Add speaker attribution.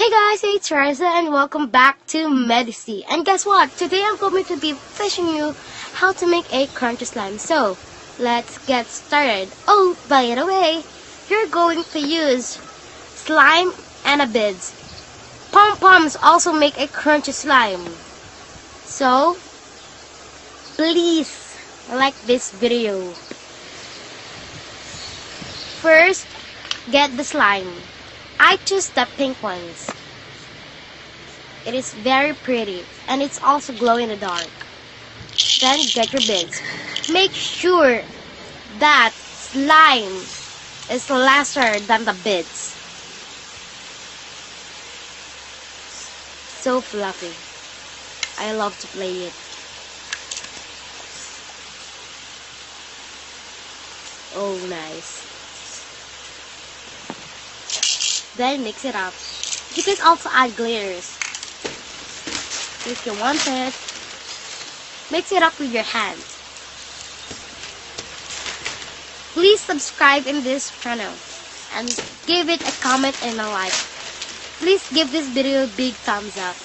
Speaker 1: Hey guys, it's Reza and welcome back to Medici. And guess what? Today I'm going to be teaching you how to make a crunchy slime. So, let's get started. Oh, by the way, you're going to use slime and a beads. Pom-poms also make a crunchy slime. So, please like this video. First, get the slime. I choose the pink ones. It is very pretty and it's also glow in the dark. Then get your beads. Make sure that slime is lesser than the beads. So fluffy. I love to play it. Oh, nice. Then mix it up. You can also add glitters if you want it. Mix it up with your hands. Please subscribe in this channel and give it a comment and a like. Please give this video a big thumbs up.